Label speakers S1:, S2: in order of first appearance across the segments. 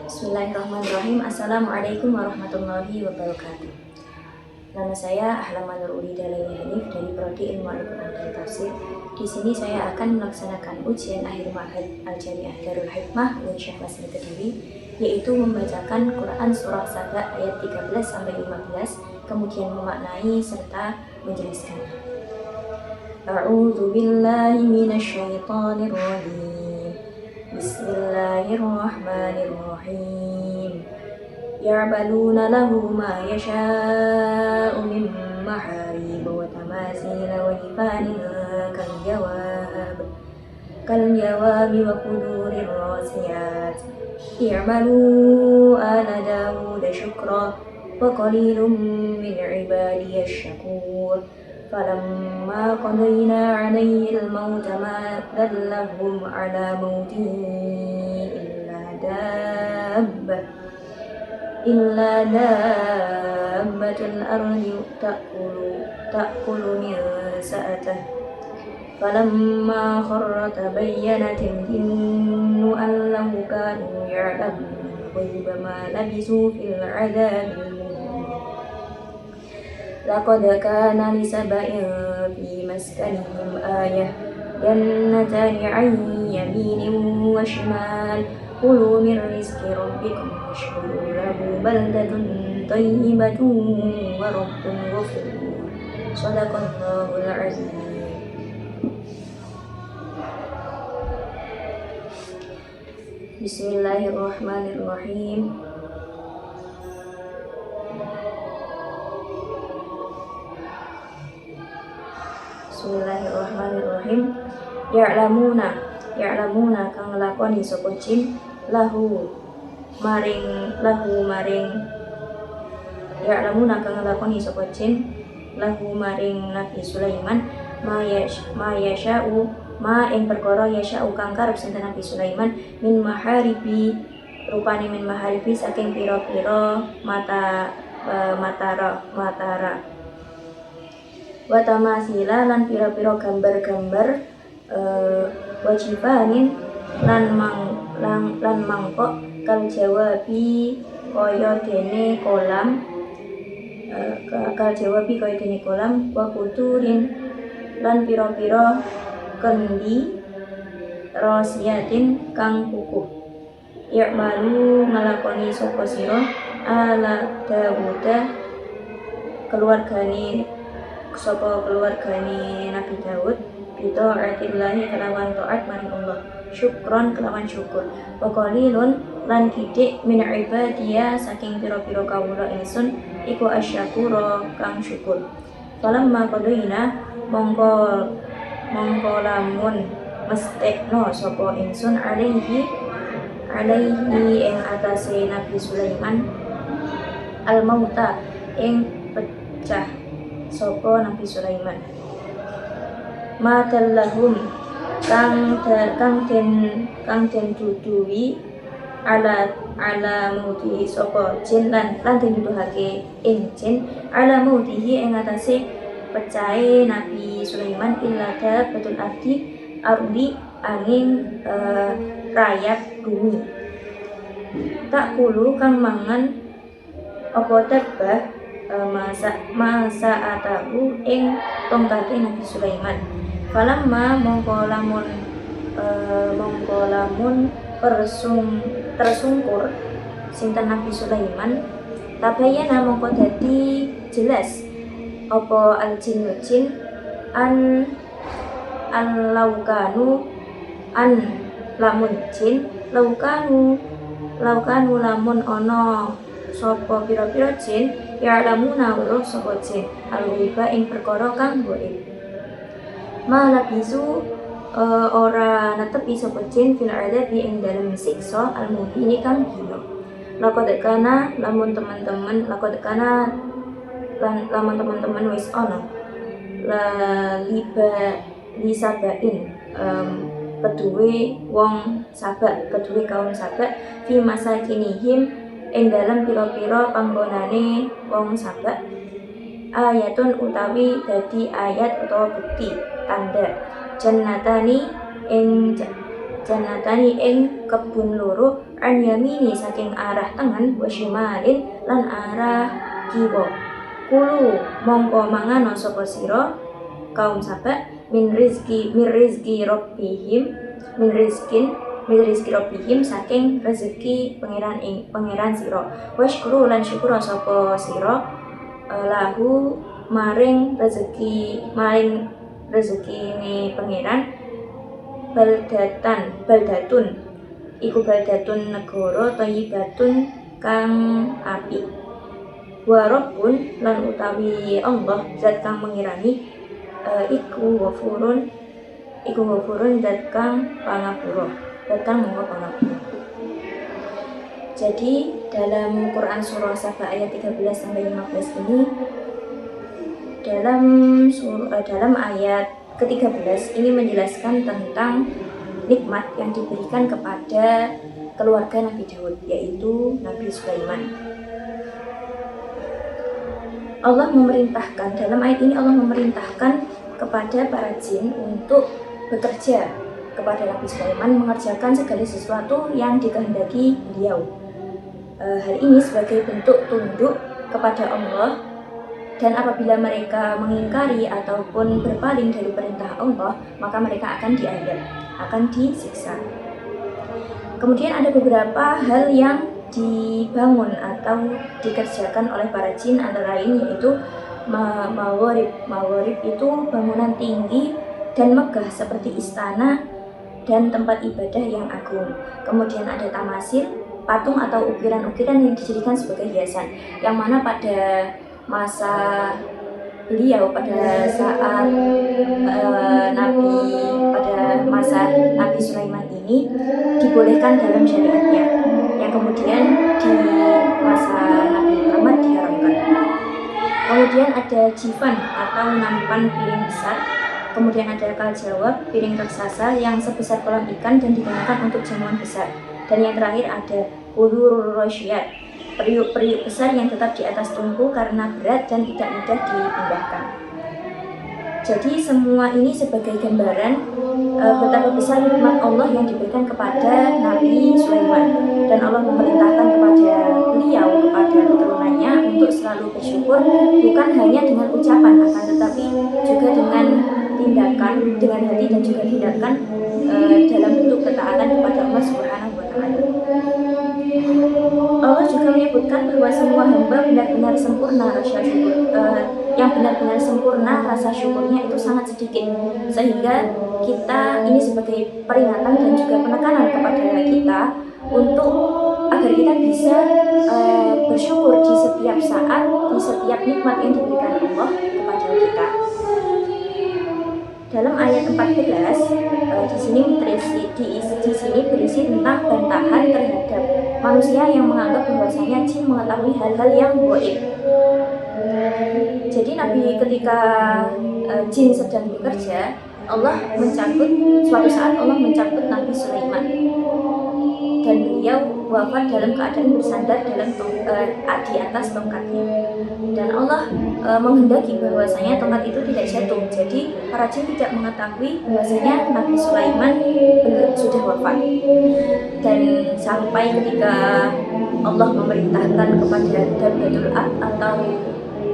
S1: Bismillahirrahmanirrahim. Assalamualaikum warahmatullahi wabarakatuh. Nama saya Ahlam Nurulida Laili Hanif dari Prodi Ilmu Al-Quran dan Tafsir. Di sini saya akan melaksanakan ujian akhir Ma'had Al-Jami'ah Darul Hikmah Syekh Wasni Kediri, yaitu membacakan Quran surah Saba ayat 13 sampai 15, kemudian memaknai serta menjelaskan. A'udzu billahi minasyaitonir rajim. Bismillahirrahmanirrahim. Ya'maluna lahu ma yasha'u min maharib wa tamasil wa jifanin kal-jawab wa qudurir rasiyat. I'malu ala Dawuda syukra wa qalilum min ibadiyash syakur. فلما قضينا عليه الموت ما دلهم على موته إلا دابة الأرض تأكل من سأته فلما خر تبينت الجن أن لو كانوا يعلمون الغيب ما لبثوا في العذاب المهين. لقد كان لسبإ في مسكنهم آية جنتان عن يمين وشمال كلوا من رزق ربكم واشكروا له بلدة طيبة ورب غفور. صدق الله العظيم. Bismillahirrahmanirrahim. Bismillahirrahmanirrahim. Ya'lamuna kang nglakoni sapa jin lahu maring ya'lamuna kang nglakoni sapa jin lahu maring Nabi Sulaiman ma yasha'u ma ing perkara yasha'u kang karep sinten Nabi Sulaiman min maharibi rupane min maharibi saking pira-pira matara watamasila lan pira-pira gambar-gambar wajibanin lan mangkok kal jawabi kaya dene kolam wa kuturin lan pira-pira kendi rosiatin kang kukuh. Ya'malu nglakoni sapa sira ala Dawuda keluargane Nabi Daud bita'atillahi kelawan taat maring Allah, syukron kelawan syukur, wa qalilun lan kidik min ibadiya saking pira-pira kawula ingsun iku asyakura kang syukur. Falamma qadaina mongko lamun mestekno sapa ingsun alaihi ing atase Nabi Sulaiman al-mauta ing pecah sapa Nabi Sulaiman madallahum kang den duduhi ala mautihi sapa jin lan den duduhake ing jin ala mautihi ing atase pecahe Nabi Sulaiman illa betul ardi angin rayap bumi tak kulu kang mangan apa dabah masa atahu ing tongkate Nabi Sulaiman. Falamma mongko lamun tersungkur sinten Nabi Sulaiman tabayana mongko dadi jelas apa al-jin an lamun jin laukanu lamun ana sapa pira-pira jin ya'lamuna weruh sapa jin al-ghaiba ing perkara kang gaib. Malabisu ora netepi sapa jin fil adabi ing dalem siksa al-muhini kang hina. Lamun teman-teman wis ana lisabain kedue wong Sabak, kedue kaum Sabak fi masakinihim ing dalam pira-pira panggonane wong Sabak ayatun utawi dadi ayat utawa bukti tanda jannatani ing kebun loro an yamini saking arah tengen, wa shimalin lan arah kiwa. Kulu mongko mangano sapa sira kaum Saba min rizki rabbihim min rizki rabbihim saking rezeki pangeran sira. Washkuru lan syukur sapa sira lahu maring rezekine pangeran baldatun iku baldatun negara thayyibatun kang apik. Wa rabbun lan utawi Allah zat kang mengirani iku ghafurun zat kang pangapura, zat kang maha pangapura. Jadi dalam Quran surah Saba ayat 13 sampai 15 ini, dalam ayat ke-13 ini menjelaskan tentang nikmat yang diberikan kepada keluarga Nabi Daud, yaitu Nabi Sulaiman. Dalam ayat ini Allah memerintahkan kepada para jin untuk bekerja kepada Nabi Sulaiman, mengerjakan segala sesuatu yang dikehendaki beliau. Hal ini sebagai bentuk tunduk kepada Allah, dan apabila mereka mengingkari ataupun berpaling dari perintah Allah, maka mereka akan diazab, akan disiksa. Kemudian ada beberapa hal yang dibangun atau dikerjakan oleh para jin, antara lain yaitu mawarib itu bangunan tinggi dan megah seperti istana dan tempat ibadah yang agung. Kemudian ada tamasil, patung atau ukiran-ukiran yang dijadikan sebagai hiasan, yang mana pada masa beliau, pada saat masa Nabi Sulaiman ini dibolehkan dalam syariatnya, yang kemudian di masa Nabi Muhammad diharamkan. Kemudian ada jifan atau nampan piring besar. Kemudian ada kaljawab, piring raksasa yang sebesar kolam ikan dan digunakan untuk jamuan besar. Dan yang terakhir ada ulur rosyad, periuk-periuk besar yang tetap di atas tungku karena berat dan tidak mudah dipindahkan. Jadi semua ini sebagai gambaran betapa besar nikmat Allah yang diberikan kepada Nabi Sulaiman, dan Allah memerintahkan kepada beliau, kepada keturunannya untuk selalu bersyukur, bukan hanya dengan ucapan, akan tetapi juga dengan tindakan, dengan hati dan juga tindakan dalam bentuk ketaatan kepada Allah Subhanahu wa Ta'ala. Allah juga menyebutkan bahwa semua hamba benar-benar sempurna rasa syukurnya itu sangat sedikit, sehingga kita ini sebagai peringatan dan juga penekanan kepada kita untuk agar kita bisa bersyukur di setiap saat, di setiap nikmat yang diberikan Allah kepada kita. Dalam ayat 14 di sini berisi tentang bantahan terhadap manusia yang menganggap bahwasanya jin mengetahui hal-hal yang gaib. Jadi ketika jin sedang bekerja, suatu saat Allah mencabut Nabi Sulaiman, dan beliau wafat dalam keadaan bersandar di atas tongkatnya. Dan Allah menghendaki bahwasanya tongkat itu tidak jatuh. Jadi para jin tidak mengetahui bahwasanya Nabi Sulaiman sudah wafat. Dan sampai ketika Allah memerintahkan kepada Dabbatul Ard atau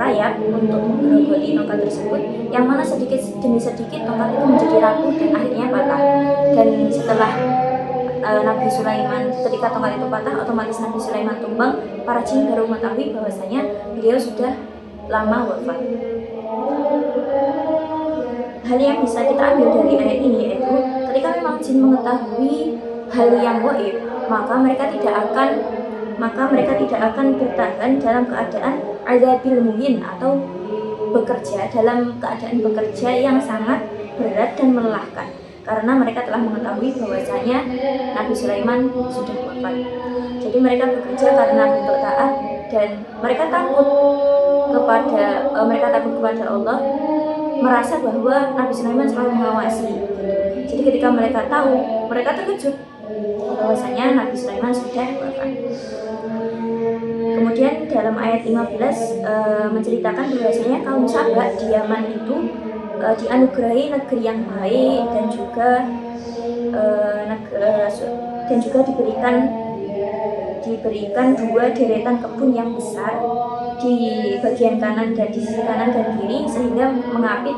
S1: rayap untuk menggerogoti tongkat tersebut, yang mana sedikit demi sedikit tongkat itu menjadi rapuh dan akhirnya patah. Dan setelah Nabi Sulaiman, ketika tongkat itu patah, otomatis Nabi Sulaiman tumbang. Para jin baru mengetahui bahwasanya beliau sudah lama wafat. Hal yang bisa kita ambil dari ayat ini yaitu ketika memang jin mengetahui hal yang gaib, maka mereka tidak akan bertahan dalam keadaan azabil muhin, atau dalam keadaan bekerja yang sangat berat dan melelahkan, karena mereka telah mengetahui bahwasanya Nabi Sulaiman sudah wafat. Jadi mereka bekerja karena bentuk taat, dan mereka takut kepada Allah, merasa bahwa Nabi Sulaiman selalu mengawasi. Jadi ketika mereka tahu, mereka terkejut bahwasanya Nabi Sulaiman sudah wafat. Kemudian dalam ayat 15 menceritakan bahwasanya kaum Saba di Yaman itu dianugerahi negeri yang baik, dan juga diberikan diberikan dua deretan kebun yang besar di bagian kanan dan di sisi kanan dan kiri, sehingga mengapit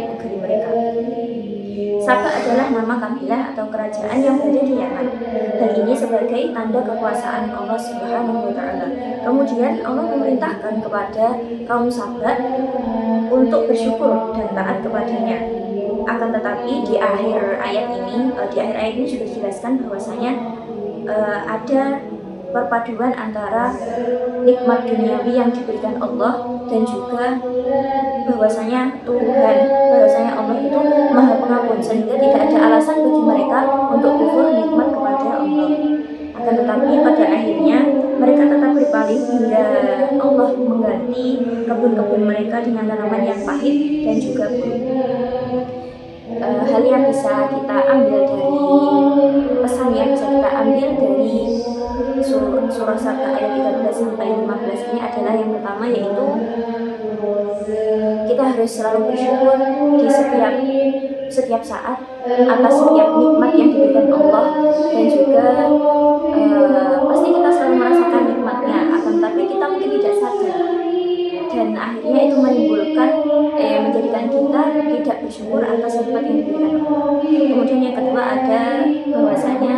S1: negeri mereka. Saba adalah nama kabilah atau kerajaan yang berada di Yaman. Hal ini sebagai tanda kekuasaan Allah Subhanahu wa Ta'ala. Kemudian Allah memerintahkan kepada kaum Saba untuk bersyukur dan taat kepadanya. Akan tetapi di akhir ayat ini juga dijelaskan bahwasanya ada perpaduan antara nikmat duniawi yang diberikan Allah dan juga bahwasanya Allah itu Maha Pengampun, sehingga tidak ada alasan bagi mereka untuk kufur nikmat kepada Allah. Akan tetapi pada akhirnya mereka tetap berpaling hingga Allah mengganti kebun-kebun mereka dengan tanaman yang pahit dan juga buruk. Hal yang bisa kita ambil dari pesan yang bisa kita ambil dari surah Saba ayat 13 sampai 15 ini adalah yang pertama, yaitu kita harus selalu bersyukur di setiap saat atas setiap nikmat yang diberikan Allah, dan juga pasti kita selalu merasakan nikmatnya, akan tapi kita mungkin tidak sadar, dan akhirnya itu menjadikan kita tidak bersyukur atas nikmat yang diberikan Allah. Kemudian yang kedua ada bahwasanya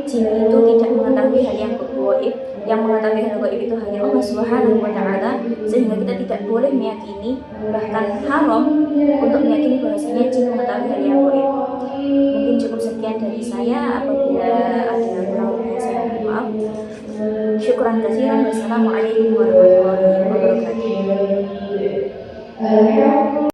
S1: jin itu tidak mengetahui hal yang gaib, yang mengetahui hal gaib itu hanya Allah Subhanahu wa Ta'ala, sehingga kita tidak boleh meyakini, bahkan haram untuk meyakini bahwasanya jin